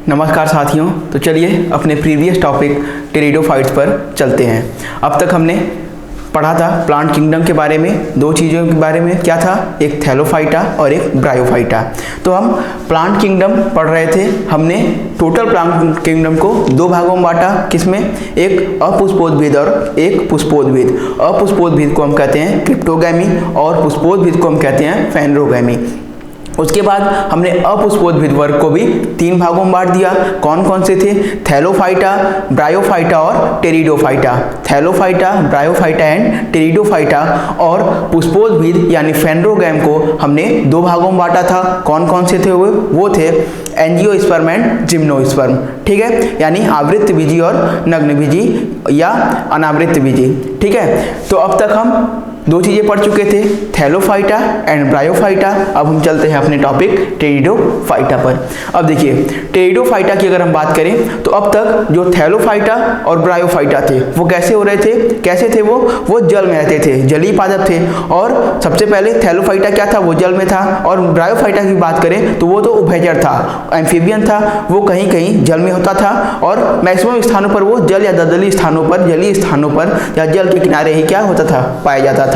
नमस्कार साथियों। तो चलिए अपने प्रीवियस टॉपिक टेरिडोफाइट्स पर चलते हैं। अब तक हमने पढ़ा था प्लांट किंगडम के बारे में, दो चीज़ों के बारे में, क्या था, एक थैलोफाइटा और एक ब्रायोफाइटा। तो हम प्लांट किंगडम पढ़ रहे थे। हमने टोटल प्लांट किंगडम को दो भागों में बांटा, किसमें, एक अपुष्पोद्भिद और एक पुष्पोद्भिद। अपुष्पोद्भिद को हम कहते हैं क्रिप्टोगैमी और पुष्पोद्भिद को हम कहते हैं फेनरोगैमी। उसके बाद हमने अपुष्पोद्भिद वर्ग को भी तीन भागों में बांट दिया। कौन कौन से थे, थैलोफाइटा, ब्रायोफाइटा और pteridophyta. Thallophyta, bryophyta and pteridophyta. और पुष्पोद्भिद यानी फेनरोगैम को हमने दो भागों में बांटा था। कौन कौन से थे वो थे एंजियोस्पर्म एंड जिम्नोस्पर्म। ठीक है, यानी आवृत्त बीजी और नग्न बीजी या अनावृत्त बीजी। ठीक है, तो अब तक हम दो चीज़ें पढ़ चुके थे, थैलोफाइटा एंड ब्रायोफाइटा। अब हम चलते हैं अपने टॉपिक टेरिडोफाइटा पर। अब देखिए टेरिडोफाइटा की अगर हम बात करें तो अब तक जो थैलोफाइटा और ब्रायोफाइटा थे वो कैसे हो रहे थे, कैसे थे वो जल में रहते थे, जलीय पादप थे। और सबसे पहले थैलोफाइटा क्या था, वो जल में था। और ब्रायोफाइटा की बात करें तो वो तो उभयचर था, एम्फीबियन था, वो कहीं कहीं जल में होता था और मैक्सिमम स्थानों पर वो जल या दलदली स्थानों पर, जलीय स्थानों पर या जल के किनारे ही क्या होता था, पाया जाता था।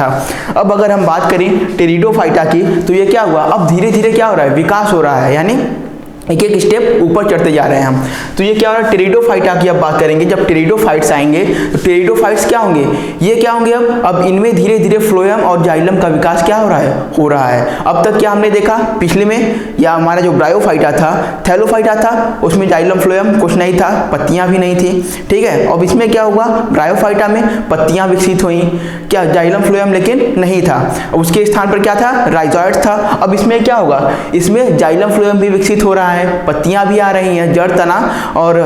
अब अगर हम बात करें टेरिडोफाइटा की तो ये क्या हुआ, अब धीरे धीरे क्या हो रहा है, विकास हो रहा है, यानी एक एक स्टेप ऊपर चढ़ते जा रहे हैं हम। तो ये क्या हो रहा है, टेरिडोफाइटा की अब बात करेंगे। जब टेरिडोफाइट्स आएंगे तो टेरिडोफाइट्स क्या होंगे, ये क्या होंगे, अब इनमें धीरे धीरे फ्लोएम और जाइलम का विकास क्या हो रहा है। अब तक क्या हमने देखा पिछले में, या हमारा जो ब्रायोफाइटा था, थैलोफाइटा था, उसमें जाइलम फ्लोएम कुछ नहीं था, पत्तियां भी नहीं थी। ठीक है, अब इसमें क्या हुआ, ब्रायोफाइटा में पत्तियां विकसित हुई, क्या जाइलम फ्लोएम लेकिन नहीं था, उसके स्थान पर क्या था, राइजोइड्स था। अब इसमें क्या होगा, इसमें जाइलम फ्लोएम भी विकसित हो रहा है, पत्तियां भी आ रही हैं, जड़, तना और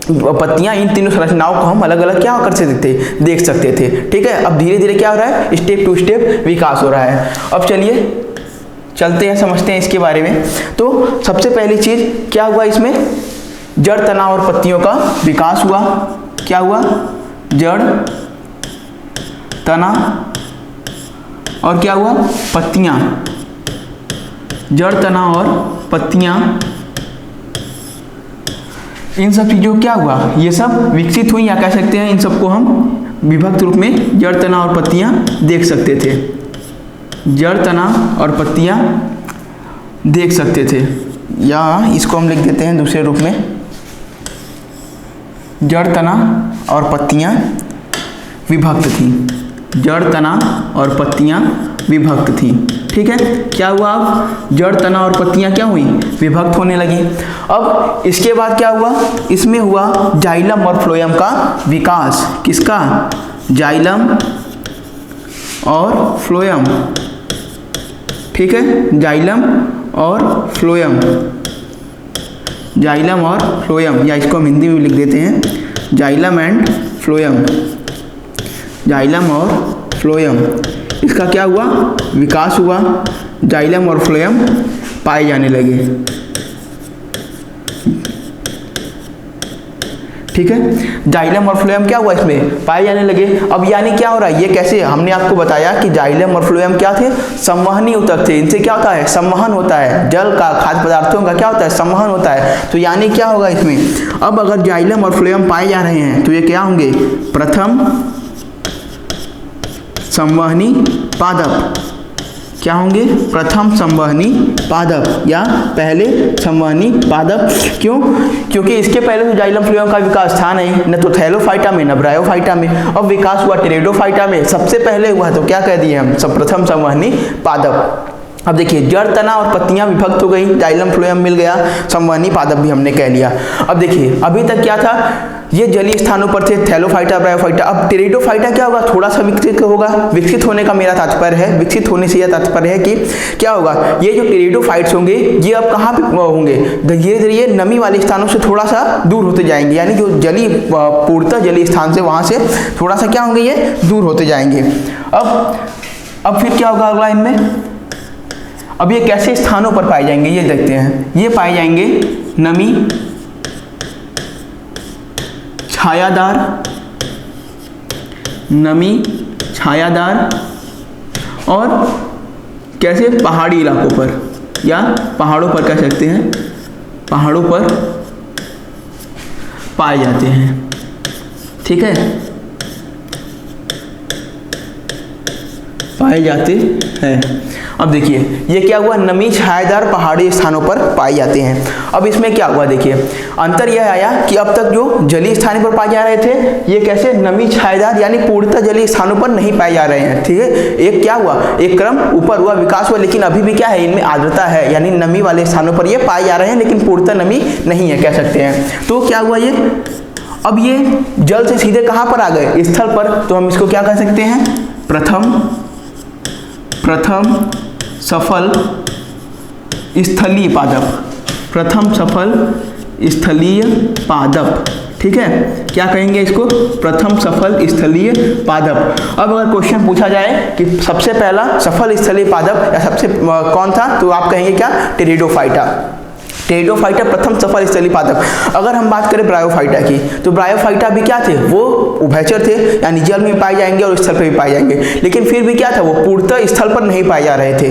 पत्तियां, इन तीनों संरचनाओं को हम अलग अलग क्या कर सकते थे, देख सकते थे। ठीक है, अब धीरे धीरे क्या हो रहा है, स्टेप टू स्टेप विकास हो रहा है। अब चलिए चलते हैं, समझते हैं इसके बारे में। तो सबसे पहली चीज क्या हुआ, इसमें जड़, तना और पत्तियों का विकास हुआ। क्या हुआ, जड़, तना और क्या हुआ, पत्तियां। जड़, तना और पत्तियां, इन सब चीजों क्या हुआ, ये सब विकसित हुई, या कह सकते हैं इन सबको हम विभक्त रूप में जड़, तना और पत्तियां देख सकते थे। जड़, तना और पत्तियां देख सकते थे, या इसको हम लिख देते हैं दूसरे रूप में, जड़, तना और पत्तियां विभक्त थी। जड़, तना और पत्तियां विभक्त थी। ठीक है, क्या हुआ, अब जड़, तना और पत्तियां क्या हुई, विभक्त होने लगी। अब इसके बाद क्या हुआ, इसमें हुआ जाइलम और फ्लोएम का विकास। किसका, जाइलम और फ्लोएम। ठीक है, जाइलम और फ्लोएम, जाइलम और फ्लोएम, या इसको हम हिंदी में लिख देते हैं जाइलम एंड फ्लोएम। जाइलम और फ्लोएम, इसका क्या हुआ, विकास हुआ, जाइलम और फ्लोएम पाए जाने लगे। ठीक है, जाइलम और फ्लोएम क्या हुआ, इसमें पाए जाने लगे। अब यानी क्या हो रहा है, ये कैसे, हमने आपको बताया कि जाइलम और फ्लोएम क्या थे, संवहनी ऊतक थे, इनसे क्या होता है, संवहन होता है, जल का, खाद्य पदार्थों का क्या होता है, संवहन होता है। तो यानी क्या होगा इसमें, अब अगर जाइलम और फ्लोएम पाए जा रहे हैं तो ये क्या होंगे, प्रथम संवहनी पादप। क्या होंगे, प्रथम संवहनी पादप या पहले संवहनी पादप। क्यों, क्योंकि इसके पहले तो जाइलम फ्लोएम का विकास था नहीं, न तो थैलोफाइटा में न ब्रायोफाइटा में। अब विकास हुआ टेरिडोफाइटा में, सबसे पहले हुआ, तो क्या कह दिए हम, सब प्रथम संवहनी पादप। अब देखिए जड़, तना और पत्तियां विभक्त हो गई, जाइलम फ्लोएम मिल गया, संवहनी पादप भी हमने कह लिया। अब देखिए अभी तक क्या था, ये जलीय स्थानों पर थे, थैलोफाइटा, ब्रायोफाइटा। अब टेरिडोफाइटा क्या होगा, थोड़ा सा विकसित होगा। विकसित होने का मेरा तात्पर्य है, विकसित होने से यह तात्पर्य है कि क्या होगा, ये जो टेरिडोफाइट्स होंगे ये अब कहाँ पे होंगे, धीरे धीरे ये नमी वाले स्थानों से थोड़ा सा दूर होते जाएंगे, यानी जो जलीय, पूर्णतः जलीय स्थान से, वहां से थोड़ा सा क्या होंगे, ये दूर होते जाएंगे। अब फिर क्या होगा अगला इनमें, अब ये कैसे स्थानों पर पाए जाएंगे ये देखते हैं। ये पाए जाएंगे नमी, छायादार, नमी, छायादार और कैसे, पहाड़ी इलाकों पर या पहाड़ों पर कह सकते हैं, पहाड़ों पर पाए जाते हैं। ठीक है, पाए जाते हैं। अब देखिए ये क्या हुआ, नमी छायादार पहाड़ी स्थानों पर पाए जाते हैं। अब इसमें क्या हुआ, देखिए अंतर यह आया कि अब तक जो जलीय स्थानों पर पाए जा रहे थे, ये कैसे नमी छायादार यानी पूर्णतः जलीय स्थानों पर नहीं पाए जा रहे हैं। ठीक है, एक क्या हुआ, एक क्रम ऊपर हुआ, विकास हुआ, लेकिन अभी भी क्या है, इनमें आर्द्रता है, यानी नमी वाले स्थानों पर ये पाए जा रहे हैं, लेकिन पूर्णतः नमी नहीं है कह सकते हैं। तो क्या हुआ ये, अब ये जल से सीधे कहाँ पर आ गए, स्थल पर। तो हम इसको क्या कह सकते हैं, प्रथम सफल स्थलीय पादप, प्रथम सफल स्थलीय पादप। ठीक है, क्या कहेंगे इसको, प्रथम सफल स्थलीय पादप। अब अगर क्वेश्चन पूछा जाए कि सबसे पहला सफल स्थलीय पादप या सबसे कौन था, तो आप कहेंगे क्या, टेरिडोफाइटा। टेरिडोफाइटा प्रथम सफल स्थलीय पादप। अगर हम बात करें ब्रायोफाइटा की, तो ब्रायोफाइटा भी क्या थे, वो उभयचर थे, यानी जल में पाए जाएंगे और स्थल पर भी पाए जाएंगे, लेकिन फिर भी क्या था, वो पूर्णतः स्थल पर नहीं पाए जा रहे थे।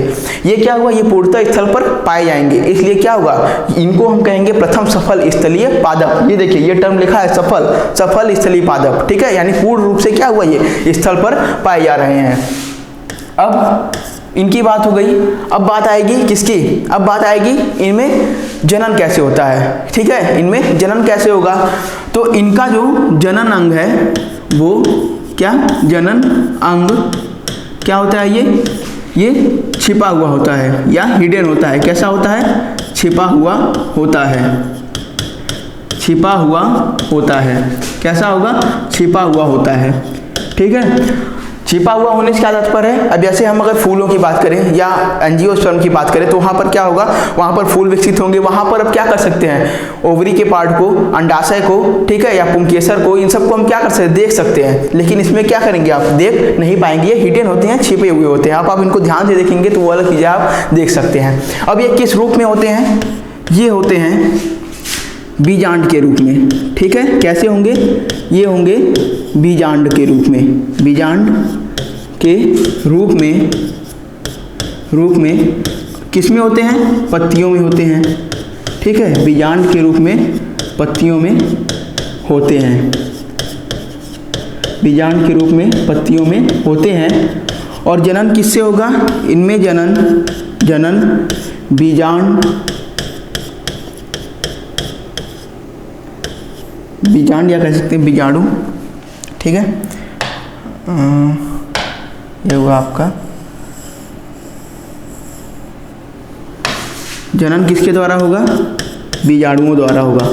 ये क्या हुआ, ये पूर्णतः स्थल पर पाए जाएंगे, इसलिए क्या होगा, इनको हम कहेंगे प्रथम सफल स्थलीय पादप। ये देखिए ये टर्म लिखा है सफल स्थलीय पादप। ठीक है, यानी पूर्ण रूप से क्या हुआ, ये स्थल पर पाए जा रहे हैं। अब इनकी बात हो गई, अब बात आएगी किसकी, अब बात आएगी इनमें जनन कैसे होता है। ठीक है, इनमें जनन कैसे होगा, तो इनका जो जनन अंग है वो क्या, जनन अंग क्या होता है, ये छिपा हुआ होता है या हिडन होता है। कैसा होता है, छिपा हुआ होता है, छिपा हुआ होता है। कैसा होगा, छिपा हुआ होता है। ठीक है, छिपा हुआ होने से क्या तात्पर्य है, अब जैसे हम अगर फूलों की बात करें या एंजियोस्पर्म की बात करें, तो वहाँ पर क्या होगा, वहाँ पर फूल विकसित होंगे, वहाँ पर अब क्या कर सकते हैं, ओवरी के पार्ट को, अंडाशय को, ठीक है, या पुंकेसर को, इन सबको हम क्या कर सकते हैं, देख सकते हैं। लेकिन इसमें क्या करेंगे, आप देख नहीं पाएंगे, ये हिडन होते हैं, छिपे हुए होते हैं। आप इनको ध्यान से देखेंगे तो वो अलग चीज़ें आप देख सकते हैं। अब ये किस रूप में होते हैं, ये होते हैं बीजांड के रूप में। ठीक है, कैसे होंगे, ये होंगे बीजांड के रूप में, बीजांड के रूप में किस में होते हैं, पत्तियों में होते हैं। ठीक है, बीजांड के रूप में पत्तियों में होते हैं, बीजांड के रूप में पत्तियों में होते हैं। और जनन किससे होगा, इनमें जनन बीजांड या कह सकते हैं बीजाणु। ठीक है, ये हुआ आपका जनन किसके द्वारा होगा, बीजाणुओं द्वारा होगा।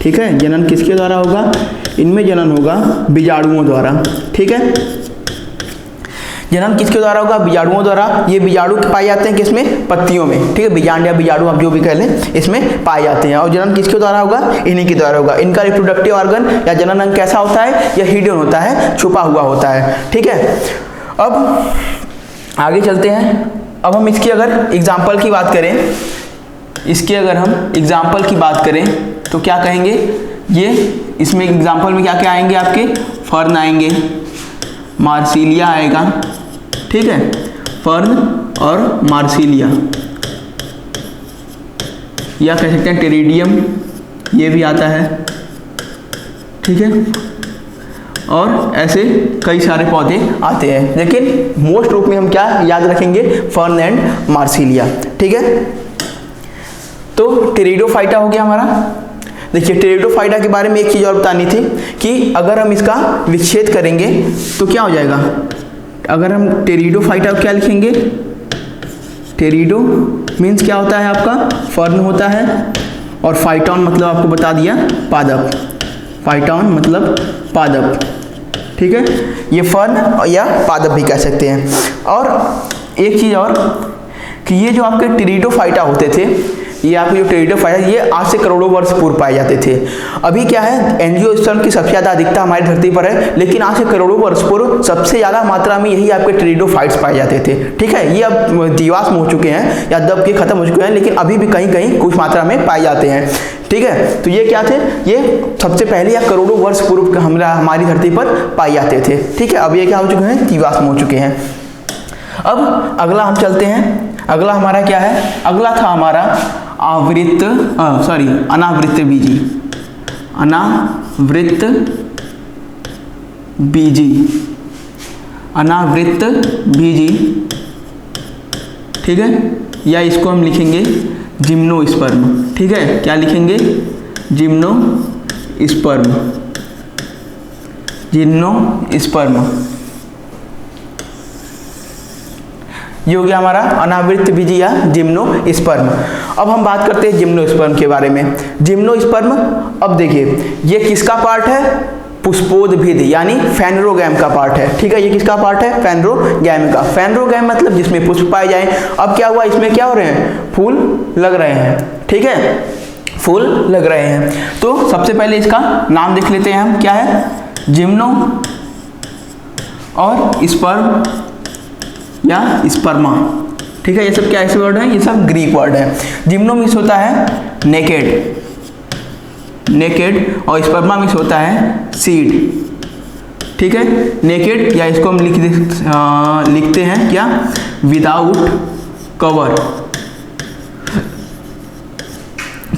ठीक है, जनन किसके द्वारा होगा, इनमें जनन होगा बीजाणुओं द्वारा। ठीक है, जनन किसके द्वारा होगा, बीजाणुओं द्वारा। ये बीजाणु पाए जाते हैं किसमें, पत्तियों में। ठीक है, बीजांड या बीजाणु आप जो भी कह लें, इसमें पाए जाते हैं। और जनन किसके द्वारा होगा, इन्हीं के द्वारा होगा। इनका रिप्रोडक्टिव ऑर्गन या जनन अंग कैसा होता है, यह हिडन होता है, छुपा हुआ होता है। ठीक है, अब आगे चलते हैं। अब हम इसकी अगर एग्जाम्पल की बात करें, इसके अगर हम एग्जाम्पल की बात करें तो क्या कहेंगे, ये इसमें एग्जाम्पल में क्या क्या आएंगे आपके, फर्न आएंगे, मार्सिलिया आएगा। ठीक है, फर्न और मार्सिलिया, या कह सकते हैं टेरिडियम, ये भी आता है। ठीक है, और ऐसे कई सारे पौधे आते हैं, लेकिन मोस्ट रूप में हम क्या याद रखेंगे, फर्न एंड मार्सिलिया। ठीक है, तो टेरिडोफाइटा हो गया हमारा। देखिए टेरिडोफाइटा के बारे में एक चीज़ और बतानी थी कि अगर हम इसका विच्छेद करेंगे तो क्या हो जाएगा, अगर हम टेरिडोफाइटा क्या लिखेंगे, टेरिडो मीन्स क्या होता है आपका, फर्न होता है, और फाइटॉन मतलब आपको बता दिया पादप, फाइटॉन मतलब पादप। ठीक है, ये फर्न या पादप भी कह सकते हैं। और एक चीज़ और कि ये जो आपके टेरिडोफाइटा होते थे, ये आपके जो टेरिडोफाइटा, ये आज से करोड़ों वर्ष पूर्व पाए जाते थे। अभी क्या है, एंजियोस्पर्म की सबसे ज़्यादा अधिकता हमारी धरती पर है, लेकिन आज से करोड़ों वर्ष पूर्व सबसे ज़्यादा मात्रा में यही आपके टेरिडोफाइट्स पाए जाते थे। ठीक है, ये अब जीवाश्म हो चुके हैं या दब के खत्म हो चुके हैं, लेकिन अभी भी कहीं कहीं कुछ मात्रा में पाए जाते हैं। ठीक है, तो ये क्या थे, ये सबसे पहले या करोड़ों वर्ष पूर्व हमारी धरती पर पाए जाते थे। ठीक है, अब ये क्या हो चुके हैं, जीवाश्म हो चुके हैं। अब अगला हम चलते हैं, अगला हमारा क्या है, अगला था हमारा अनावृत बीजी। अनावृत बीजी, अनावृत बीजी, ठीक है, या इसको हम लिखेंगे जिम्नोस्पर्म, ठीक है, क्या लिखेंगे, जिम्नोस्पर्म, जिम्नोस्पर्म, ये हो गया हमारा अनावृत बीजी या जिम्नोस्पर्म। अब हम बात करते हैं जिम्नोस्पर्म के बारे में। जिम्नोस्पर्म, अब देखिए ये किसका पार्ट है, पुष्पोद्भिद यानी फेनरोगैम का पार्ट है, ठीक है, ये किसका पार्ट है, फेनरोगैम का। फेनरोगैम मतलब जिसमें पुष्प पाए जाएं। अब क्या हुआ, इसमें क्या हो रहे हैं, फूल लग रहे हैं, ठीक है, फूल लग रहे हैं। तो सबसे पहले इसका नाम देख लेते हैं हम, क्या है, जिम्नो और स्पर्म या स्पर्मा, ठीक है, ये सब क्या ऐसे वर्ड है, ये सब ग्रीक वर्ड है। जिम्नो मीन्स होता है नेकेड, नेकेड, और स्पर्मा मीन्स होता है सीड, ठीक है, नेकेड, या इसको हम लिखते हैं क्या, विदाउट कवर,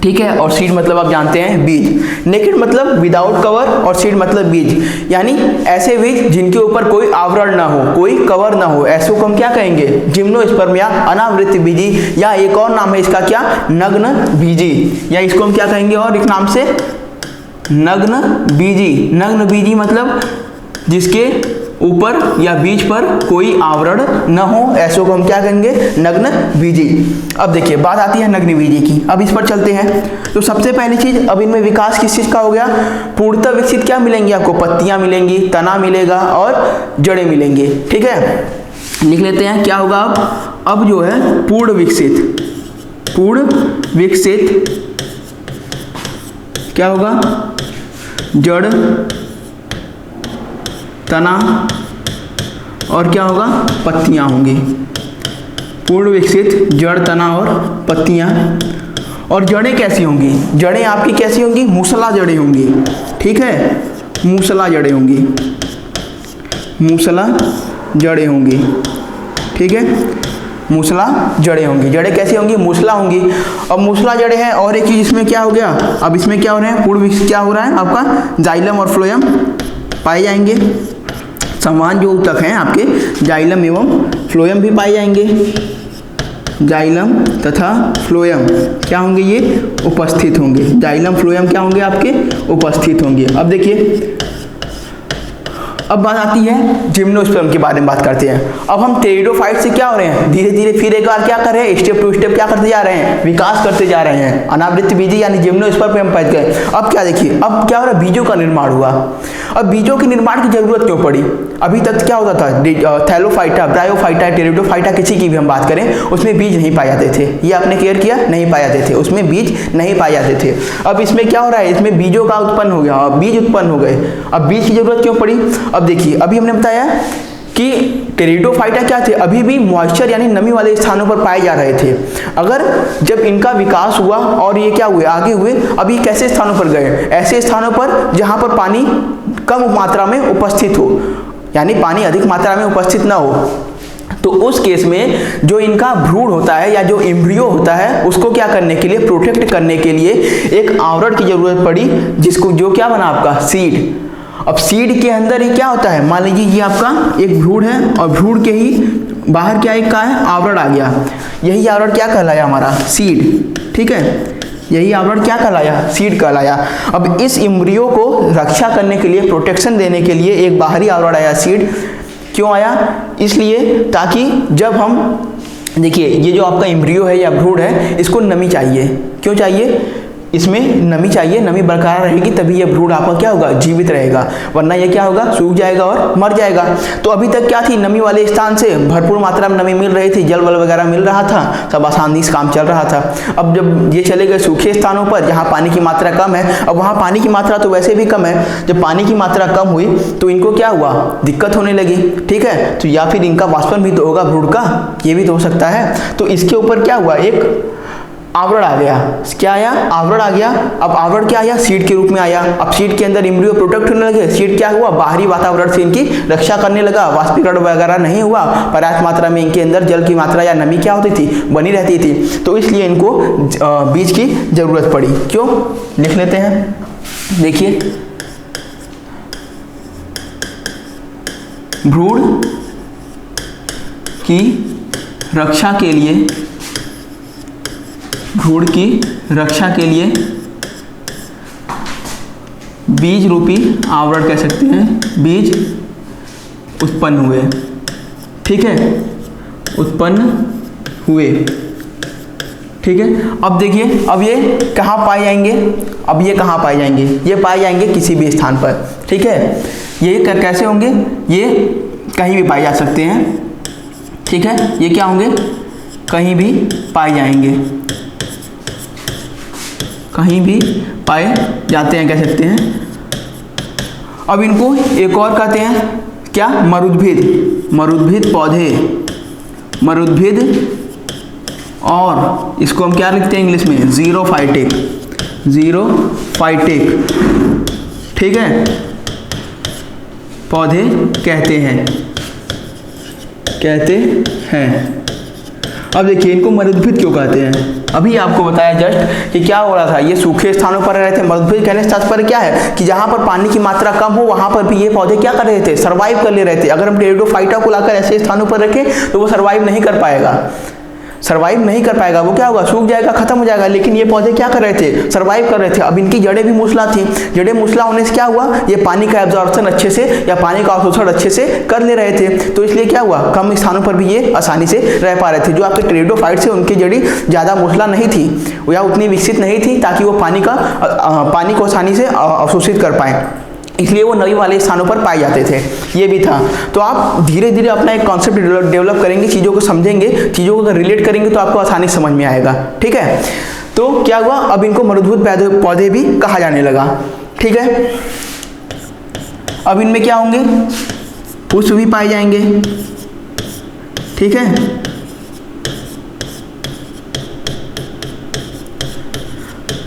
ठीक है, और सीड मतलब आप जानते हैं बीज। नेकेड मतलब विदाउट कवर और सीड मतलब बीज, यानी ऐसे बीज जिनके ऊपर कोई आवरण ना हो, कोई कवर ना हो, ऐसे को हम क्या कहेंगे, जिम्नोस्पर्म या अनावृत बीजी, या एक और नाम है इसका क्या, नग्न बीजी, या इसको हम क्या कहेंगे और एक नाम से, नग्न बीजी। नग्न बीजी मतलब जिसके ऊपर या बीज पर कोई आवरण न हो, ऐसो को हम क्या कहेंगे, नग्न बीजी। अब देखिए बात आती है नग्न बीजी की, अब इस पर चलते हैं। तो सबसे पहली चीज, अब इनमें विकास किस चीज का हो गया, पूर्णतः विकसित क्या मिलेंगी आपको, पत्तियां मिलेंगी, तना मिलेगा और जड़ें मिलेंगी, ठीक है, लिख लेते हैं क्या होगा अब जो है पूर्ण विकसित, पूर्ण विकसित क्या होगा, जड़, तना और क्या होगा, पत्तियां होंगी। पूर्ण विकसित जड़, तना और पत्तियां। और जड़ें कैसी होंगी, जड़ें आपकी कैसी होंगी, मूसला जड़ें होंगी, ठीक है, मूसला जड़ें होंगी, मूसला जड़ें होंगी, ठीक है, मूसला जड़ें होंगी। जड़ें कैसी होंगी, मूसला होंगी। अब मूसला जड़ें हैं, और एक चीज इसमें क्या हो गया, अब इसमें क्या हो रहे हैं, पूर्ण विकसित क्या हो रहा है आपका, जाइलम और फ्लोएम पाए जाएंगे। समान जो ऊतक हैं आपके, जाइलम एवं फ्लोएम भी पाए जाएंगे, जाइलम तथा फ्लोएम क्या होंगे, ये उपस्थित होंगे, जाइलम फ्लोएम क्या होंगे आपके, उपस्थित होंगे। अब देखिए अब बात आती है जिम्नोस्पर्म के बारे में बात करते हैं। अब हम टेरिडोफाइट से क्या हो रहे हैं, धीरे धीरे फिर एक बार क्या कर रहे हैं, स्टेप टू स्टेप क्या करते जा रहे हैं, विकास करते जा रहे हैं। अनावृत बीजी यानी जिम्नोस्पर्म पे हम पहुंच गए। अब क्या देखिए, अब क्या हो रहा है, बीजों का निर्माण हुआ। अब बीजों के निर्माण की जरूरत क्यों पड़ी, अभी तक क्या होता था, थैलोफाइटा, ब्रायोफाइटा, टेरिडोफाइटा किसी की भी हम बात करें उसमें बीज नहीं पाए जाते थे, ये आपने क्लियर किया, नहीं पाए जाते थे, उसमें बीज नहीं पाए जाते थे। अब इसमें क्या हो रहा है, इसमें बीजों का उत्पन्न हो गया, बीज उत्पन्न हो गए। अब बीज की जरूरत क्यों पड़ी, अब देखिए अभी हमने बताया कि टेरिडोफाइटा क्या थे, अभी भी मॉइस्चर यानी नमी वाले स्थानों पर पाए जा रहे थे। अगर जब इनका विकास हुआ और ये क्या हुए, आगे हुए, अभी कैसे स्थानों पर गए, ऐसे स्थानों पर जहां पर पानी कम मात्रा में उपस्थित हो, यानी पानी अधिक मात्रा में उपस्थित ना हो। तो उस केस में जो इनका भ्रूण होता है या जो एम्ब्रियो होता है, उसको क्या करने के लिए, प्रोटेक्ट करने के लिए एक आवरण की जरूरत पड़ी, जिसको जो क्या बना आपका, सीड। अब सीड के अंदर ही क्या होता है, मान लीजिए ये आपका एक भ्रूण है और भ्रूण के ही बाहर क्या एक का है, आवरण आ गया। यही आवरण क्या कहलाया हमारा, सीड, ठीक है, यही आवरण क्या कहलाया, सीड कहलाया। अब इस एम्ब्रियो को रक्षा करने के लिए, प्रोटेक्शन देने के लिए एक बाहरी आवरण आया, सीड। क्यों आया, इसलिए ताकि जब हम देखिए ये जो आपका एम्ब्रियो है या भ्रूण है, इसको नमी चाहिए। क्यों चाहिए, इसमें नमी चाहिए, नमी बरकरार रहेगी तभी ये भ्रूण आपका क्या होगा, जीवित रहेगा, वरना ये क्या होगा, सूख जाएगा और मर जाएगा। तो अभी तक क्या थी, नमी वाले स्थान से भरपूर मात्रा में नमी मिल रही थी, जल वल वगैरह मिल रहा था, सब आसानी से काम चल रहा था। अब जब ये चले गए सूखे स्थानों पर जहाँ पानी की मात्रा कम है, अब वहाँ पानी की मात्रा तो वैसे भी कम है, जब पानी की मात्रा कम हुई तो इनको क्या हुआ, दिक्कत होने लगी, ठीक है, तो या फिर इनका वाष्पन भी तो होगा भ्रूण का, ये भी तो हो सकता है। तो इसके ऊपर क्या हुआ, एक आवरण आ गया, क्या आया, आवरण आ गया। अब आवरण क्या आया, सीड के रूप में आया। अब सीड के अंदर एम्ब्रियो प्रोटेक्ट होने लगे, सीड क्या हुआ, बाहरी वातावरण से इनकी रक्षा करने लगा, वाष्पीकरण वगैरह नहीं हुआ, पर्याप्त मात्रा में इनके अंदर जल की मात्रा या नमी क्या होती थी, बनी रहती थी। तो इसलिए इनको बीज की जरूरत पड़ी। क्यों, लिख लेते हैं, देखिए भ्रूण की रक्षा के लिए, भ्रूण की रक्षा के लिए बीज रूपी आवरण कह सकते हैं, बीज उत्पन्न हुए। ठीक है, उत्पन्न हुए। ठीक है, अब देखिए अब ये कहाँ पाए जाएंगे, अब ये कहाँ पाए जाएंगे, ये पाए जाएंगे किसी भी स्थान पर। ठीक है, ये कैसे होंगे, ये कहीं भी पाए जा सकते हैं। ठीक है, ये क्या होंगे, कहीं भी पाए जाएंगे, कहीं भी पाए जाते हैं कह सकते हैं। अब इनको एक और कहते हैं क्या, मरुद्भिद, मरुद्भिद पौधे, मरुद्भिद, और इसको हम क्या लिखते हैं इंग्लिश में, जीरोफाइटिक, जीरोफाइटिक। ठीक है, पौधे कहते हैं, कहते हैं। अब देखिए इनको मरुद्भिद क्यों कहते हैं, अभी आपको बताया जस्ट कि क्या हो रहा था, ये सूखे स्थानों पर रहते हैं। मरुद्भिद कहने से तात्पर्य क्या है कि जहां पर पानी की मात्रा कम हो वहां पर भी ये पौधे क्या कर रहे थे, सर्वाइव कर ले रहे थे। अगर हम टेरिडोफाइटा को लाकर ऐसे स्थानों पर रखें तो वो सर्वाइव नहीं कर पाएगा, सर्वाइव नहीं कर पाएगा, वो क्या होगा, सूख जाएगा, खत्म हो जाएगा। लेकिन ये पौधे क्या कर रहे थे, सर्वाइव कर रहे थे। अब इनकी जड़ें भी मूसला थी, जड़ें मूसला होने से क्या हुआ, ये पानी का एब्जॉर्प्शन अच्छे से या पानी का अवशोषण अच्छे से कर ले रहे थे। तो इसलिए क्या हुआ, कम स्थानों पर भी ये आसानी से रह पा रहे थे। जो आपके टेरिडोफाइट्स से उनकी जड़ी ज़्यादा मूसला नहीं थी या उतनी विकसित नहीं थी ताकि वो पानी को आसानी से अवशोषित कर पाए, इसलिए वो नदी वाले स्थानों पर पाए जाते थे। ये भी था। तो आप धीरे धीरे अपना एक कॉन्सेप्ट डेवलप करेंगे, चीज़ों को समझेंगे, चीज़ों को अगर रिलेट करेंगे तो आपको आसानी समझ में आएगा। ठीक है, तो क्या हुआ, अब इनको मरुद्भिद पौधे भी कहा जाने लगा। ठीक है, अब इनमें क्या होंगे, पुष्प भी पाए जाएंगे। ठीक है,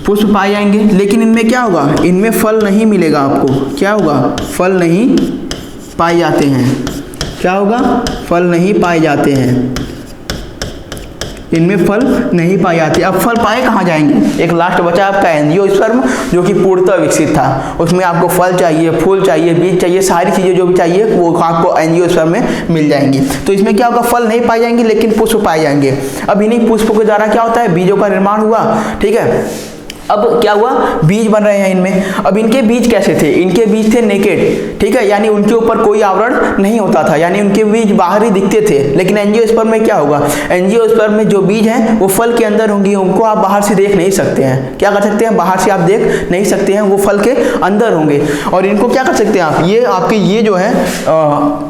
पुष्प पाए जाएंगे, लेकिन इनमें क्या होगा, इनमें फल नहीं मिलेगा आपको। क्या होगा, फल नहीं पाए जाते हैं। क्या होगा, फल नहीं पाए जाते हैं, इनमें फल नहीं पाए जाते। अब फल पाए कहाँ जाएंगे, एक लास्ट बचा आपका एंजियोस्पर्म, जो कि पूर्णतः विकसित था। उसमें आपको फल चाहिए, फूल चाहिए, बीज चाहिए, सारी चीज़ें जो भी चाहिए वो आपको एंजियोस्पर्म में मिल जाएंगी। तो इसमें क्या होगा, फल नहीं पाए जाएंगे लेकिन पुष्प पाए जाएंगे। अब इन्हीं पुष्पों के द्वारा क्या होता है, बीजों का निर्माण हुआ। ठीक है, अब क्या हुआ, बीज बन रहे हैं इनमें। अब इनके बीज कैसे थे, इनके बीज थे नेकेड। ठीक है, यानी उनके ऊपर कोई आवरण नहीं होता था, यानी उनके बीज बाहर ही दिखते थे। लेकिन एंजियोस्पर्म में क्या होगा, एंजियोस्पर्म में जो बीज हैं वो फल के अंदर होंगी, उनको आप बाहर से देख नहीं सकते हैं। क्या कर सकते हैं, बाहर से आप देख नहीं सकते हैं, वो फल के अंदर होंगे। और इनको क्या कर सकते हैं आप, ये आपके ये जो है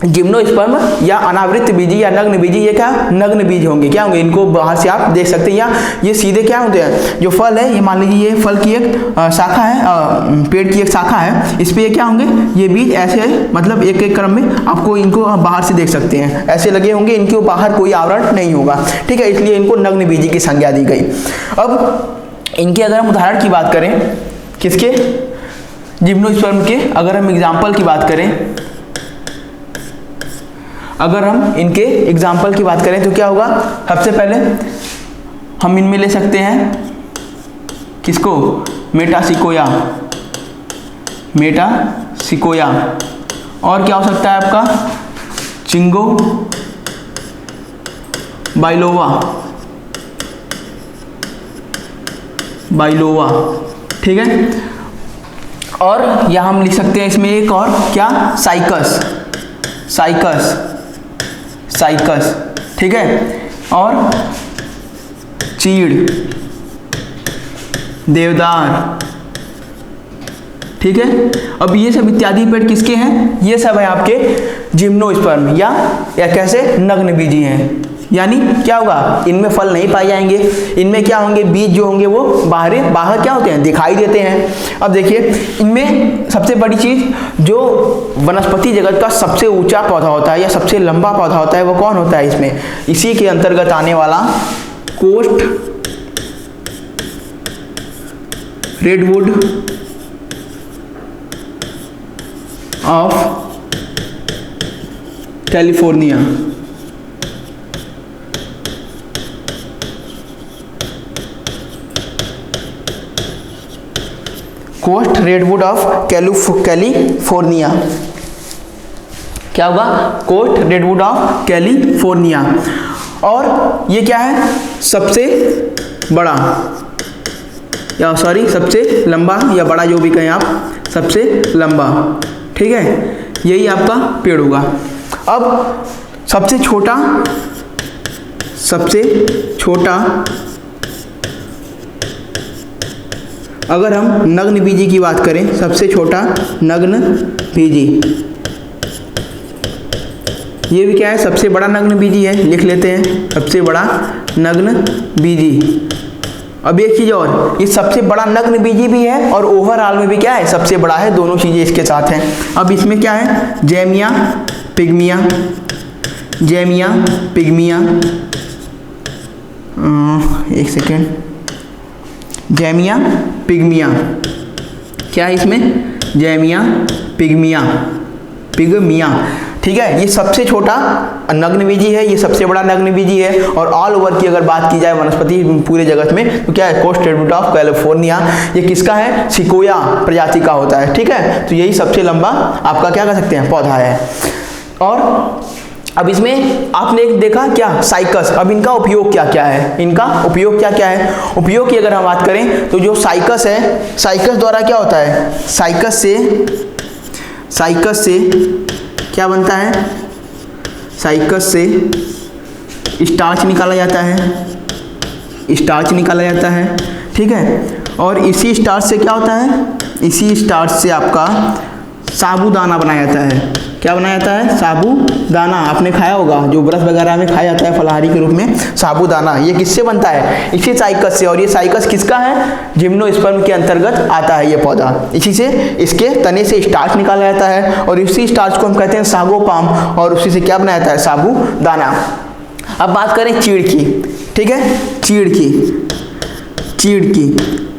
जिम्नोस्पर्म या अनावृत बीजी या नग्न बीजी, ये क्या नग्न बीज होंगे। क्या होंगे, इनको बाहर से आप देख सकते हैं। या ये सीधे क्या होते हैं, जो फल है, ये मान लीजिए ये फल की एक शाखा है, पेड़ की एक शाखा है, इस पे ये क्या होंगे, ये बीज ऐसे मतलब एक एक क्रम में आपको इनको बाहर से देख सकते हैं, ऐसे लगे होंगे, इनके बाहर कोई आवरण नहीं होगा। ठीक है, इसलिए इनको नग्न बीजी की संज्ञा दी गई। अब इनके अगर हम उदाहरण की बात करें, किसके, जिम्नोस्पर्म के, अगर हम एग्जाम्पल की बात करें, अगर हम इनके एग्जाम्पल की बात करें तो क्या होगा, सबसे पहले हम इनमें ले सकते हैं किसको, मेटासिकोया, मेटासिकोया। और क्या हो सकता है आपका, चिंगो बाइलोवा, बाइलोवा। ठीक है, और यहां हम लिख सकते हैं इसमें एक और क्या, साइकस, साइकस, साइकस। ठीक है, और चीड़, देवदार। ठीक है, अब ये सब इत्यादि पेड़ किसके हैं, ये सब है आपके जिम्नोस्पर्म या कैसे नग्न बीजी हैं। यानी क्या होगा, इनमें फल नहीं पाए जाएंगे, इनमें क्या होंगे, बीज जो होंगे वो बाहर क्या होते हैं, दिखाई देते हैं। अब देखिए इनमें सबसे बड़ी चीज, जो वनस्पति जगत का सबसे ऊंचा पौधा होता है या सबसे लंबा पौधा होता है, वो कौन होता है इसमें, इसी के अंतर्गत आने वाला coast redwood of California. Coast redwood of California. क्या होगा? Coast redwood of California. और ये क्या है? सबसे बड़ा या सॉरी सबसे लंबा या बड़ा जो भी कहें आप, सबसे लंबा, ठीक है, यही आपका पेड़ होगा। अब सबसे छोटा अगर हम नग्न बीजी की बात करें, सबसे छोटा नग्न बीजी, ये भी क्या है? सबसे बड़ा नग्न बीजी है, लिख लेते हैं सबसे बड़ा नग्न बीजी। अब एक चीज और, ये सबसे बड़ा नग्न बीजी भी है और ओवरऑल में भी क्या है? सबसे बड़ा है, दोनों चीजें इसके साथ हैं। अब इसमें क्या है? जैमिया पिग्मिया, जैमिया पिग्मिया, एक सेकेंड, जैमिया पिग्मिया, क्या है इसमें? जैमिया पिग्मिया, पिग्मिया, ठीक है। ये सबसे छोटा नग्न बीजी है, ये सबसे बड़ा नग्न बीजी है। और ऑल ओवर की अगर बात की जाए वनस्पति पूरे जगत में तो क्या है? Coast redwood of California. ये किसका है? सिकोया प्रजाति का होता है, ठीक है। तो यही सबसे लंबा आपका क्या कर सकते हैं? पौधा है। और अब इसमें आपने एक देखा क्या? साइकस। अब इनका उपयोग क्या क्या है? इनका उपयोग क्या क्या है? उपयोग की अगर हम बात करें तो जो साइकस है, साइकस द्वारा क्या होता है? साइकस से क्या बनता है? साइकस से स्टार्च निकाला जाता है, ठीक है। और इसी स्टार्च से क्या होता है? इसी स्टार्च से आपका साबूदाना बनाया जाता है। क्या बनाया जाता है? साबूदाना। आपने खाया होगा, जो व्रत वगैरह में खाया जाता है फलाहारी के रूप में, साबूदाना। ये किससे बनता है? इसी साइकस से। और ये साइकस किसका है? जिम्नोस्पर्म के अंतर्गत आता है ये पौधा। इसी से इसके तने से स्टार्च निकाला जाता है और इसी स्टार्च को हम कहते हैं सागोपाम, और उसी से क्या बनाया जाता है? साबूदाना। अब बात करें चीड़ की, ठीक है, चीड़ की,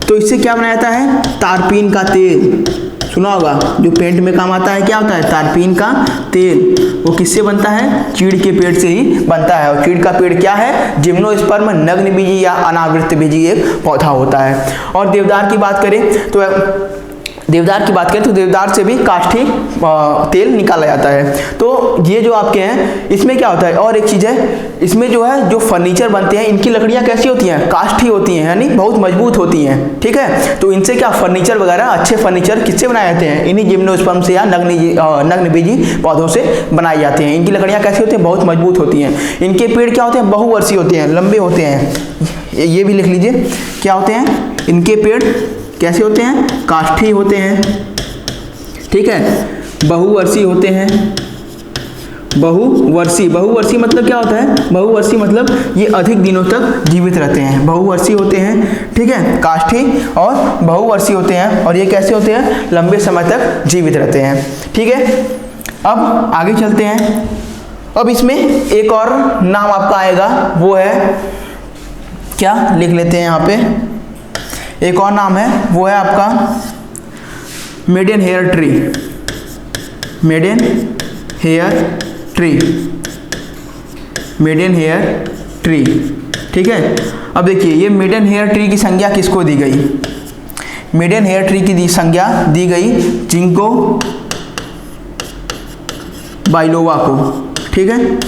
तो इससे क्या बनाया जाता है? तारपीन का तेल। सुना होगा, जो पेंट में काम आता है, क्या होता है? तारपीन का तेल। वो किससे बनता है? चीड़ के पेड़ से ही बनता है। और चीड़ का पेड़ क्या है? जिम्नोस्पर्म नग्न बीजी या अनावृत बीजी एक पौधा होता है। और देवदार की बात करें तो देवदार से भी काष्ठी तेल निकाला जाता है। तो ये जो आपके हैं, इसमें क्या होता है? और एक चीज़ है, इसमें जो है जो फर्नीचर बनते हैं, इनकी लकड़ियाँ कैसी होती हैं? काष्ठी होती हैं, यानी बहुत मजबूत होती हैं, ठीक है। तो इनसे क्या फर्नीचर वगैरह, अच्छे फर्नीचर किससे बनाए जाते हैं? इन्हीं जिम्नोस्पर्म से या नग्न बीजी पौधों से बनाए जाते हैं। इनकी लकड़ियाँ कैसी होती हैं? बहुत मजबूत होती हैं। इनके पेड़ क्या होते हैं? बहुवर्षीय होते हैं, लंबे होते हैं। ये भी लिख लीजिए, क्या होते हैं? इनके पेड़ कैसे होते हैं? काष्ठी होते हैं, ठीक है, बहुवर्षीय होते हैं। बहुवर्षीय मतलब क्या होता है? बहुवर्षीय मतलब ये अधिक दिनों तक जीवित रहते हैं, बहुवर्षीय होते हैं, ठीक है। काष्ठी और बहुवर्षीय होते हैं, और ये कैसे होते हैं? लंबे समय तक जीवित रहते हैं, ठीक है। अब आगे चलते हैं। अब इसमें एक और नाम आपका आएगा, वो है क्या? लिख लेते हैं यहाँ पे, एक और नाम है, वो है आपका maidenhair tree. Maidenhair tree, ठीक है। अब देखिए, ये मेडन हेयर ट्री की संज्ञा किसको दी गई? मेडन हेयर ट्री की संज्ञा दी गई जिंको बाइलोवा को, ठीक है।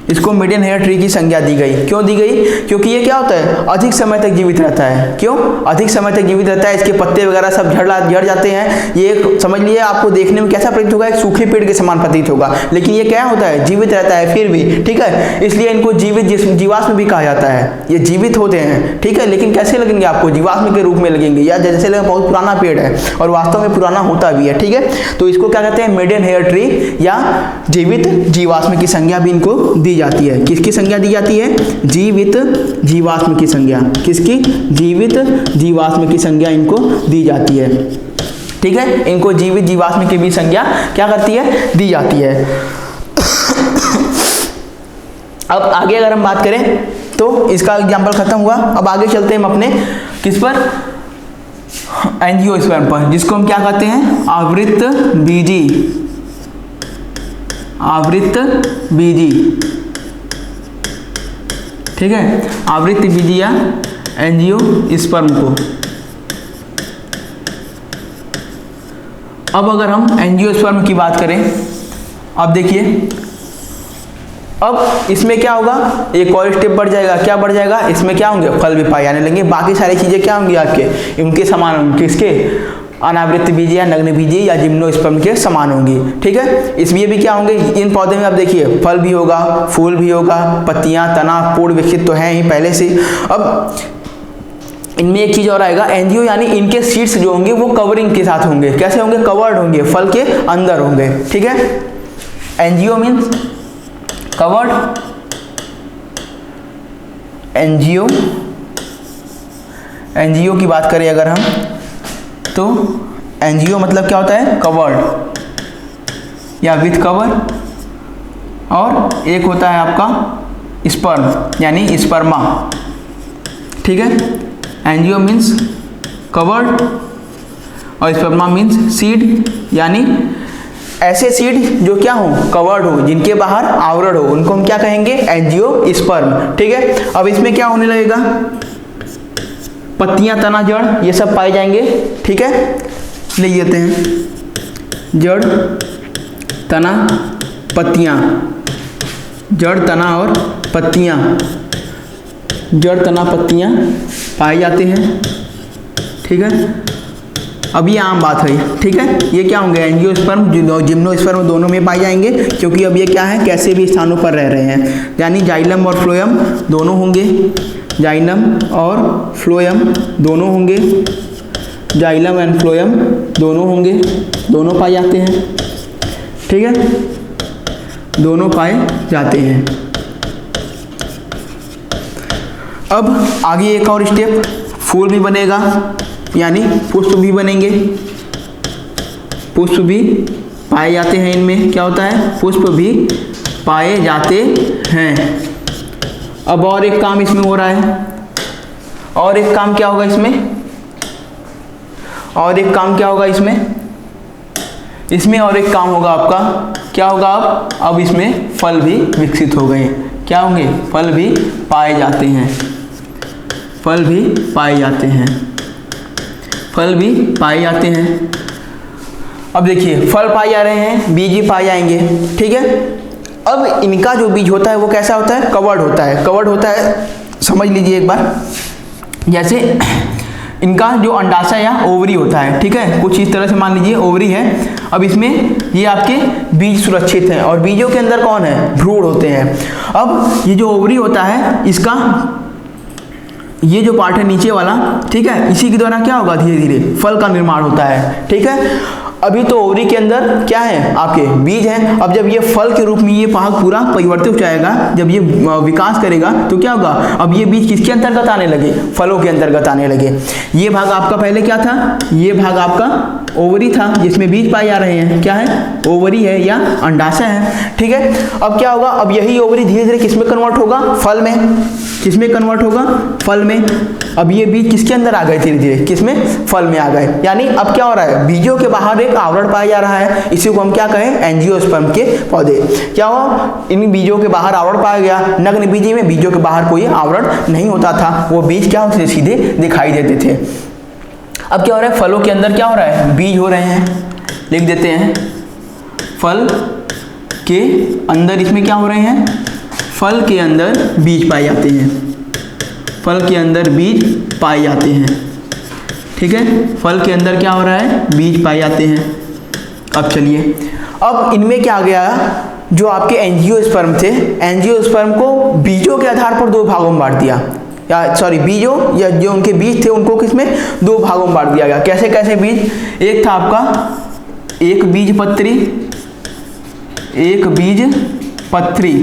इसको मेडन हेयर ट्री की संज्ञा दी गई। क्यों दी गई? क्योंकि ये क्या होता है? अधिक समय तक जीवित रहता है। क्यों अधिक समय तक जीवित रहता है? इसके पत्ते वगैरह सब झड़ जाते हैं। ये समझ लिए, आपको देखने में कैसा प्रतीत होगा? एक सूखे पेड़ के समान प्रतीत होगा, लेकिन ये क्या होता है? जीवित रहता है फिर भी, ठीक है। इसलिए इनको जीवाश्म भी कहा जाता है। ये जीवित होते हैं, ठीक है, लेकिन कैसे लगेंगे आपको? जीवाश्म के रूप में लगेंगे, या जैसे लगेगा बहुत पुराना पेड़ है, और वास्तव में पुराना होता भी है, ठीक है। तो इसको क्या कहते हैं? मेडन हेयर ट्री या जीवित जीवाश्म की संज्ञा भी इनको दी जाती है। किसकी संज्ञा दी जाती है? जीवित जीवाश्म की संज्ञा। किसकी? जीवित जीवाश्म की संज्ञा इनको दी जाती है, ठीक है। इनको जीवित जीवाश्म की भी संज्ञा क्या करती है? दी जाती है। अब आगे अगर हम बात करें तो इसका एग्जाम्पल खत्म हुआ। अब आगे चलते हैं हम अपने किस पर? एंजियोस्पर्म पर, जिसको हम क्या कहते हैं? आवृत बीजी, ठीक है, आवृत बीजी या एंजियोस्पर्म को, अब अगर हम एंजियोस्पर्म की बात करें, अब देखिए, अब इसमें क्या होगा, एक और स्टेप बढ़ जाएगा। क्या बढ़ जाएगा, इसमें क्या होंगे, फल भी पाए जाने लगेंगे। बाकी सारी चीजें क्या होंगी आपके, उनके समान होंगी। किसके, अनावृत बीज या नग्न बीज या जिम्नोस्पर्म के समान होंगी। ठीक है, इसमें भी क्या होंगे, इन पौधे में आप देखिए फल भी होगा, फूल भी होगा, पत्तियां, तना, पूर्ण विकसित तो है ही पहले से। अब इनमें एक चीज और आएगा, एंजियो यानी इनके सीड्स जो होंगे वो कवरिंग के साथ होंगे। कैसे होंगे, कवर्ड होंगे, फल के अंदर होंगे। ठीक है, एंजियो मीन्स कवर्ड, एंजियो की बात करें अगर हम, तो एंजियो मतलब क्या होता है, कवर्ड या विथ कवर, और एक होता है आपका स्पर्म यानी स्पर्मा। ठीक है, एंजियो मीन्स कवर्ड और स्पर्मा मीन्स सीड, यानी ऐसे सीड जो क्या हो, कवर्ड हो, जिनके बाहर आवरण हो, उनको हम क्या कहेंगे, एंजियोस्पर्म। ठीक है, अब इसमें क्या होने लगेगा, पत्तियां, तना, जड़ ये सब पाए जाएंगे। ठीक है, लिख देते हैं, जड़, तना, पत्तियां, जड़, तना और पत्तियां, जड़, तना, पत्तियां पाए जाते हैं। ठीक है, अब ये आम बात है। ठीक है, ये क्या होंगे, एंजियोस्पर्म, जिम्नोस्पर्म दोनों में पाए जाएंगे, क्योंकि अब ये क्या है, कैसे भी स्थानों पर रह रहे हैं, यानी जाइलम और फ्लोएम दोनों होंगे, जाइलम और फ्लोएम दोनों होंगे, जाइलम एंड फ्लोएम दोनों होंगे, दोनों पाए जाते हैं। ठीक है, दोनों पाए जाते हैं। अब आगे एक और स्टेप, फूल भी बनेगा यानी पुष्प भी बनेंगे, पुष्प भी पाए जाते हैं। इनमें क्या होता है, पुष्प भी पाए जाते हैं। अब और एक काम इसमें हो रहा है, और एक काम क्या होगा इसमें, और एक काम क्या होगा इसमें, इसमें और एक काम होगा आपका, क्या होगा, अब इसमें फल भी विकसित हो गए। क्या होंगे, फल भी पाए जाते हैं, फल भी पाए जाते हैं, फल भी पाए जाते हैं। अब देखिए, फल पाए जा रहे हैं, बीज भी पाए जाएंगे। ठीक है, अब इनका जो बीज होता है वो कैसा होता है, कवर्ड होता है। कवर्ड होता है, समझ लीजिए एक बार, जैसे इनका जो अंडाशय या ओवरी होता है। ठीक है, कुछ इस तरह से मान लीजिए ओवरी है। अब इसमें ये आपके बीज सुरक्षित हैं, और बीजों के अंदर कौन है, भ्रूण होते हैं। अब ये जो ओवरी होता है, इसका ये जो पार्ट है नीचे वाला, ठीक है, इसी के द्वारा क्या होगा, धीरे धीरे फल का निर्माण होता है। ठीक है, अभी तो ओवरी के अंदर क्या है, आपके बीज हैं। अब जब ये फल के रूप में ये भाग पूरा परिवर्तित हो जाएगा, जब ये विकास करेगा तो क्या होगा, अब ये बीज किसके अंतर्गत आने लगे, फलों के अंतर्गत आने लगे। ये भाग आपका पहले क्या था, ये भाग आपका ओवरी था, जिसमें बीज पाए जा रहे हैं। क्या है, ओवरी है या अंडाशय है। ठीक है, अब क्या होगा, अब यही ओवरी धीरे धीरे किसमें कन्वर्ट होगा, फल में। किसमें कन्वर्ट होगा, फल में। अब ये बीज किसके अंदर आ गए, धीरे धीरे किसमें, फल में आ गए। यानी अब क्या हो रहा है, बीजों के बाहर एक आवरण पाया जा रहा है, इसी को हम क्या कहें, एंजियोस्पर्म के पौधे। क्या हुआ, इन बीजों के बाहर आवरण पाया गया। नग्न बीजी में बीजों के बाहर कोई आवरण नहीं होता था, वो बीज क्या होते थे, सीधे दिखाई देते थे। अब क्या हो रहा है, फलों के अंदर क्या हो रहा है, बीज हो रहे हैं। लिख देते हैं, फल के अंदर इसमें क्या हो रहे हैं, फल के अंदर बीज पाए जाते हैं, फल के अंदर बीज पाए जाते हैं। ठीक है, फल के अंदर क्या हो रहा है, बीज पाए जाते हैं। अब चलिए, अब इनमें क्या आ गया, जो आपके एंजियोस्पर्म थे, एंजियोस्पर्म को बीजों के आधार पर दो भागों में बांट दिया, या सॉरी बीजों या जो उनके बीज थे उनको किसमें, दो भागों में बांट दिया गया। कैसे कैसे बीज, एक था आपका एक बीज पत्री, एक बीज पत्री,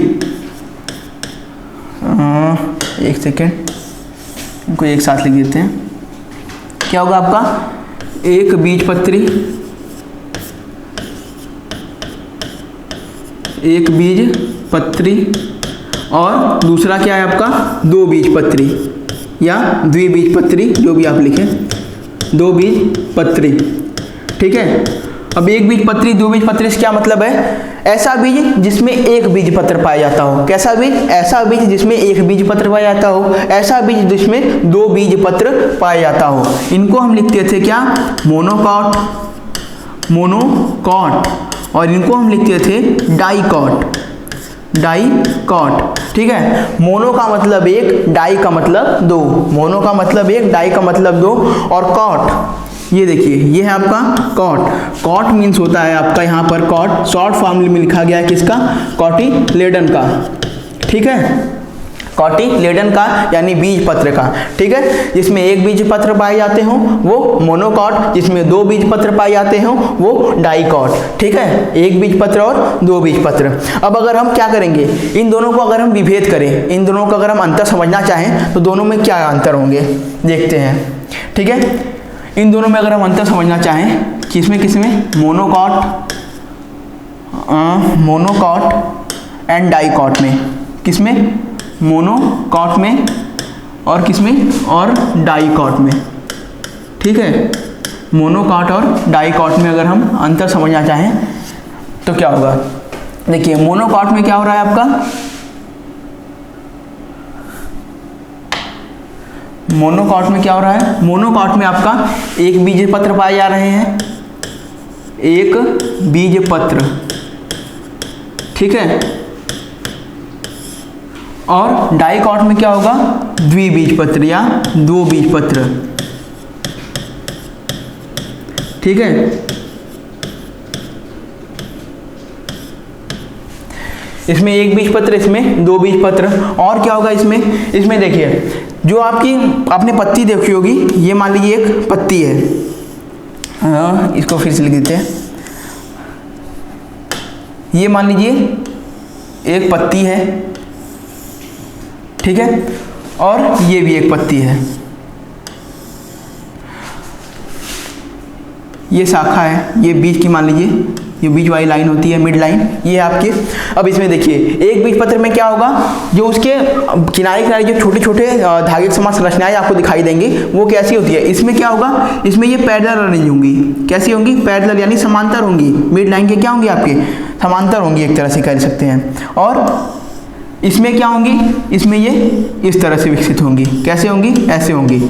एक सेकेंड, इनको एक साथ लिख देते हैं। क्या होगा आपका, एक बीज पत्री, एक बीज पत्री, और दूसरा क्या है आपका, दो बीज पत्री या द्विबीजपत्री, जो भी आप लिखें, दो बीज पत्री। ठीक है, अब एक बीज पत्री, दो बीज पत्री से क्या मतलब है, ऐसा बीज जिसमें एक बीज पत्र पाया जाता हो। कैसा बीज, ऐसा बीज जिसमें एक बीज पत्र पाया जाता हो, ऐसा बीज जिसमें दो बीज पत्र पाया जाता हो। इनको हम लिखते थे क्या, मोनोकॉट, मोनोकॉट, और इनको हम लिखते थे डाइकॉट, डाइकॉट। ठीक है, मोनो का मतलब एक, डाई का मतलब दो, मोनो का मतलब एक, डाई का मतलब दो, और कॉट, ये देखिए ये है आपका कॉट। कॉट मीन्स होता है आपका यहाँ पर कॉट शॉर्ट फॉर्म में लिखा गया है किसका, कॉटिलेडन का। ठीक है, कॉटिलेडन का यानी बीज पत्र का। ठीक है, जिसमें एक बीज पत्र पाए जाते हों वो मोनोकॉट, जिसमें दो बीज पत्र पाए जाते हों वो डाइकॉट। ठीक है, एक बीज पत्र और दो बीज पत्र। अब अगर हम क्या करेंगे, इन दोनों को अगर हम विभेद करें, इन दोनों को अगर हम अंतर समझना चाहें तो दोनों में क्या अंतर होंगे देखते हैं। ठीक है, इन दोनों में अगर हम अंतर समझना चाहें, किसमें किसमें, मोनोकॉट एंड डाइकॉट में, किसमें, मोनोकॉट में और किसमें, और डाइकॉट में। ठीक है, मोनोकॉट और डाइकॉट में अगर हम अंतर समझना चाहें तो क्या होगा, देखिए मोनोकॉट में क्या हो रहा है आपका, मोनोकॉट में क्या हो रहा है, मोनोकॉट में आपका एक बीज पत्र पाए जा रहे हैं, एक बीज पत्र। ठीक है, और डाइकॉट में क्या होगा, द्विबीज पत्र या दो बीज पत्र। ठीक है, इसमें एक बीज पत्र, इसमें दो बीज पत्र। और क्या होगा इसमें, इसमें देखिए जो आपकी आपने पत्ती देखी होगी, ये मान लीजिए एक पत्ती है, इसको फिर से लिख देते हैं, ये मान लीजिए एक पत्ती है। ठीक है, और ये भी एक पत्ती है, ये शाखा है, ये बीज की मान लीजिए, ये बीज वाली लाइन होती है मिड लाइन, ये है आपकी। अब इसमें देखिए एक बीज पत्र में क्या होगा, जो उसके किनारे किनारे जो छोटे छोटे धागे के समान संरचनाएं आपको दिखाई देंगी वो कैसी होती है, इसमें क्या होगा, इसमें ये पैरेलल अरेंज होंगी। कैसी होंगी, पैरेलल यानी समांतर होंगी, मिड लाइन के क्या होंगी आपके, समांतर होंगी, एक तरह से कह सकते हैं। और इसमें क्या होंगी, इसमें ये इस तरह से विकसित होंगी, कैसे होंगी, ऐसे होंगी।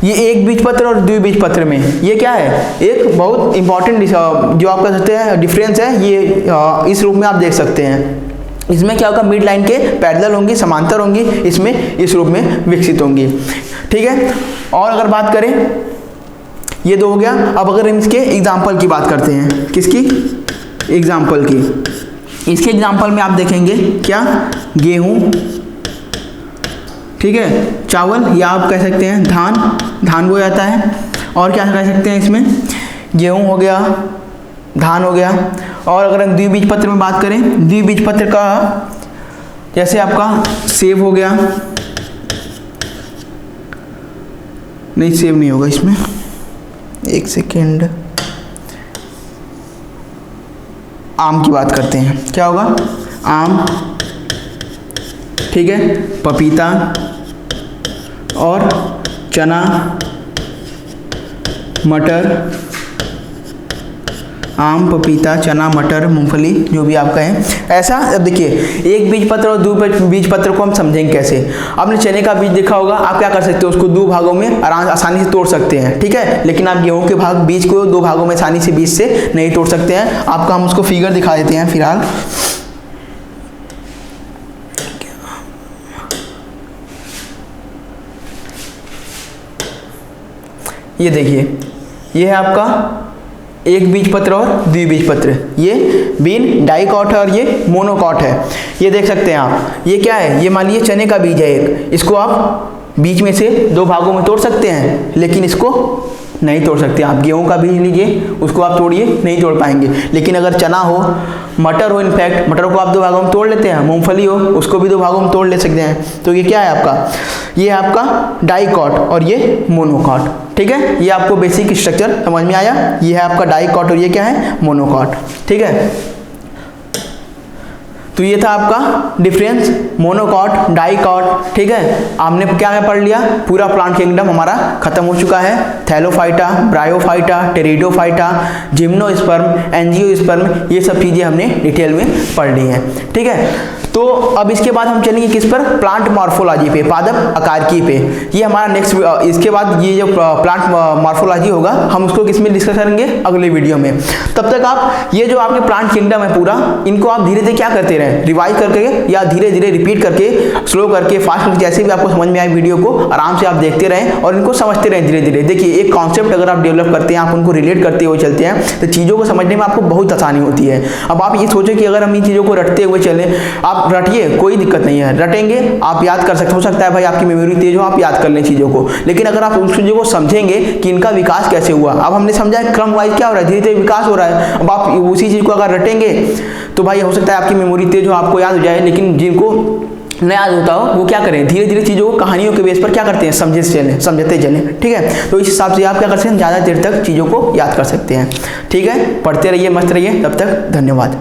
ये एक बीज पत्र और द्विबीज पत्र में ये क्या है, एक बहुत इंपॉर्टेंट जो आप कह सकते हैं डिफरेंस है, ये इस रूप में आप देख सकते हैं। इसमें क्या होगा, मिड लाइन के पैरेलल होंगी, समांतर होंगी, इसमें इस रूप में विकसित होंगी। ठीक है, और अगर बात करें, ये दो हो गया। अब अगर हम इसके एग्जाम्पल की बात करते हैं, किसकी, एग्जाम्पल की। इसके एग्जाम्पल में आप देखेंगे क्या, गेहूं, ठीक है, चावल, या आप कह सकते हैं धान, धान बोया जाता है। और क्या कह सकते हैं, इसमें गेहूं हो गया, धान हो गया। और अगर हम द्विबीज पत्र में बात करें, द्विबीज पत्र का जैसे आपका सेब हो गया, नहीं सेब नहीं होगा इसमें, एक सेकेंड, आम की बात करते हैं, क्या होगा, आम। ठीक है, पपीता और चना, मटर, आम, पपीता, चना, मटर, मूंगफली, जो भी आप कहें। ऐसा अब देखिए एक बीज पत्र और दो बीज पत्र को हम समझेंगे कैसे। आपने चने का बीज देखा होगा, आप क्या कर सकते हो, उसको दो भागों में आसानी से तोड़ सकते हैं। ठीक है, लेकिन आप गेहूं के बीज को दो भागों में आसानी से बीज से नहीं तोड़ सकते हैं। आपको हम उसको फिगर दिखा देते हैं फिलहाल। ये देखिए, ये है आपका एक बीज पत्र और द्विबीज पत्र, ये बीन डाइकॉट है और ये मोनोकॉट है। ये देख सकते हैं आप, ये क्या है, ये मान लीजिए चने का बीज है एक, इसको आप बीज में से दो भागों में तोड़ सकते हैं, लेकिन इसको नहीं तोड़ सकते। आप गेहूं का बीज लीजिए, उसको आप तोड़िए, नहीं तोड़ पाएंगे। लेकिन अगर चना हो, मटर हो, इनफैक्ट मटर को आप दो भागों में तोड़ लेते हैं, मूंगफली हो उसको भी दो भागों में तोड़ ले सकते हैं। तो ये क्या है आपका, ये है आपका डाइकॉट और ये मोनोकॉट। ठीक है, ये आपको बेसिक स्ट्रक्चर समझ में आया। ये है आपका डाइकॉट और ये क्या है, मोनोकॉट। ठीक है, तो ये था आपका डिफरेंस, मोनोकॉट, डाइकॉट, ठीक है। आपने क्या पढ़ लिया, पूरा प्लांट किंगडम हमारा खत्म हो चुका है। Thallophyta, bryophyta, pteridophyta, gymnosperm, angiosperm, ये सब चीज़ें हमने डिटेल में पढ़ ली हैं, ठीक है। तो अब इसके बाद हम चलेंगे किस पर, प्लांट मॉर्फोलॉजी पे, पादप आकारकी पे। ये हमारा नेक्स्ट, इसके बाद ये जो प्लांट मॉर्फोलॉजी होगा हम उसको किस में डिस्कस करेंगे, अगले वीडियो में। तब तक आप ये जो आपके प्लांट किंगडम है पूरा, इनको आप धीरे धीरे क्या करते रहें, रिवाइज करके या धीरे धीरे रिपीट करके, स्लो करके, फास्ट करके, जैसे भी आपको समझ में आए वीडियो को आराम से आप देखते रहें और इनको समझते रहें धीरे धीरे। देखिए एक कॉन्सेप्ट अगर आप डेवलप करते हैं, आप उनको रिलेट करते हुए चलते हैं तो चीज़ों को समझने में आपको बहुत आसानी होती है। अब आप ये सोचें कि अगर हम इन चीज़ों को रटते हुए चलें, आप रटिए, कोई दिक्कत नहीं है, रटेंगे आप याद कर सकते, हो सकता है भाई आपकी मेमोरी तेज हो, आप याद कर लें चीज़ों को, लेकिन अगर आप उन चीज़ों को समझेंगे कि इनका विकास कैसे हुआ, अब हमने समझा है क्रम वाइज क्या हो रहा है, धीरे धीरे विकास हो रहा है, अब आप उसी चीज़ को अगर रटेंगे तो भाई हो सकता है आपकी मेमोरी तेज हो, आपको याद हो जाए, लेकिन जिनको न याद होता हो वो क्या करें, धीरे धीरे चीज़ों को कहानियों के बेस पर क्या करते हैं, समझते चलें, ठीक है। तो इस हिसाब से आप क्या कर सकते हैं, ज़्यादा देर तक चीज़ों को याद कर सकते हैं, ठीक है। पढ़ते रहिए, मस्त रहिए, तब तक धन्यवाद।